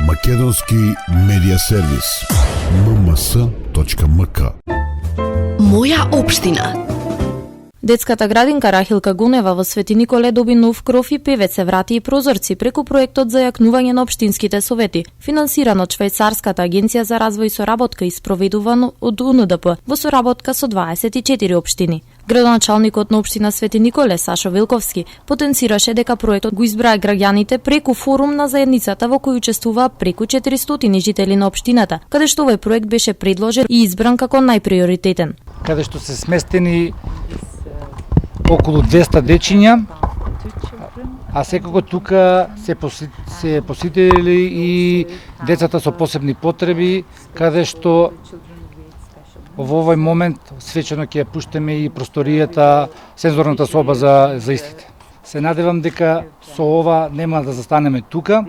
Македонски медиа сервис. mms.mk. Моја општина. Детската градинка Рахилка Гунева во Свети Николе доби нов кров и певец, врати и прозорци преку проектот за јакнување на општинските совети, финансиран од Швајцарската агенција за развој и соработка и спроведуван од УНДП во соработка со 24 општини. Градоначалникот на општина Свети Николе, Сашо Вилковски, потенцираше дека проектот го избраа граѓаните преку форум на заедницата во кој учествуваа преку 400 жители на општината, каде што овој проект беше предложен и избран како најприоритетен. Каде што се сместени околу 200 дечиња, а секако тука се посетили и децата со посебни потреби, каде што во овој момент свечено ќе ја пуштаме и просторијата, сензорната соба за истите. Се надевам дека со ова нема да застанеме тука.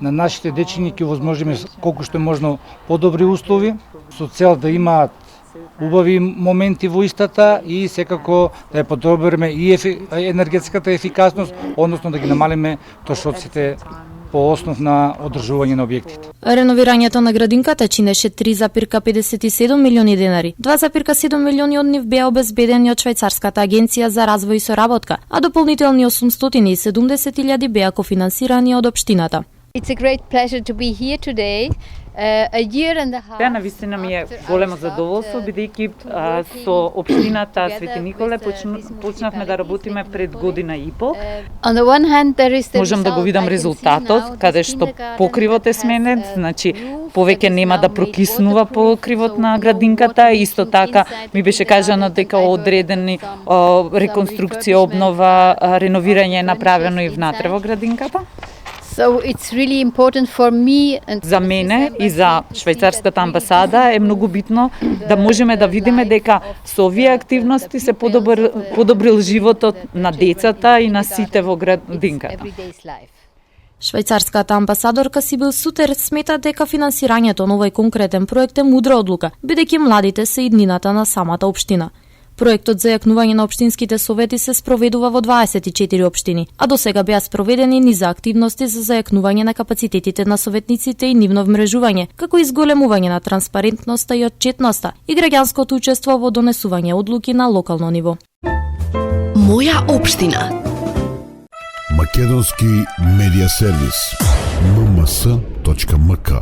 На нашите дечиња ќе возможиме колку што е можно подобри услови, со цел да имаат убави моменти во истата и секако да ја подобриме и енергетската ефикасност, односно да ги намалиме трошоците по основ на одржување на објектите. Реновирањето на градинката чинеше 3,57 милиони денари. 2,7 милиони од нив беа обезбедени од Швајцарската агенција за развој и соработка, а дополнителни 870.000 беа кофинансирани од општината. It's a great pleasure to be here today. A year and a half. Ја навистина ми е големо задоволство бидејќи со општината Свети Николе почнавме да работиме пред година и пол. On the one hand there is the Можам да го видам резултатот каде што покривот е сменет, значи повеќе нема да прокиснува покривот на градинката, исто така ми беше кажано дека одредени реконструкција, обнова, реновирање е направено и внатре во градинката. So it's really important for me and За мене и за Швајцарската амбасада е многу битно да можеме да видиме дека со овие активности се подобрил животот на децата и на сите во градинката. everyday's life. Швајцарската амбасадорка Сибил Сутер смета дека финансирањето на овој конкретен проект е мудра одлука, бидејќи младите се иднината на самата општина. Проектот за јакнување на општинските совети се спроведува во 24 општини, а досега беа спроведени низа активности за зајакнување на капацитетите на советниците и нивно вмрежување, како и зголемување на транспарентноста и отчетноста и граѓанското учество во донесување одлуки на локално ниво. Моја општина. Македонски медиа сервис. mms.mk.